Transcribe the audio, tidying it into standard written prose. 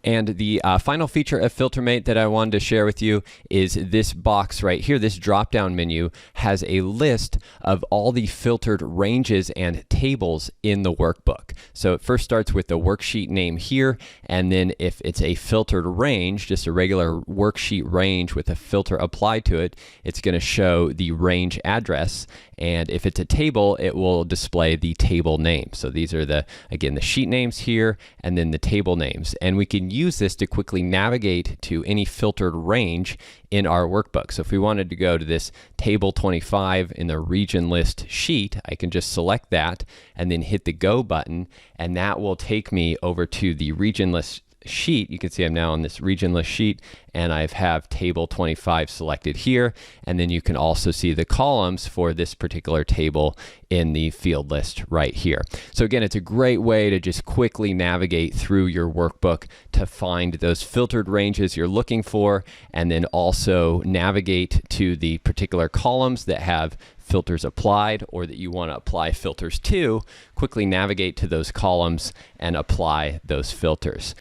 And the final feature of FilterMate that I wanted to share with you is this box right here. This drop-down menu has a list of all the filtered ranges and tables in the workbook. So it first starts with the worksheet name here, and then if it's a filtered range, just a regular worksheet range with a filter applied to it, it's going to show the range address. And if it's a table, it will display the table name. So these are again, the sheet names here, and then the table names. And we can use this to quickly navigate to any filtered range in our workbook. So if we wanted to go to this table 25 in the region list sheet, I can just select that and then hit the go button, and that will take me over to the region list sheet. You can see I'm now on this region list sheet, and I have table 25 selected here, and then you can also see the columns for this particular table in the field list right here. So again, it's a great way to just quickly navigate through your workbook to find those filtered ranges you're looking for, and then also navigate to the particular columns that have filters applied or that you want to apply filters to. Quickly navigate to those columns and apply those filters.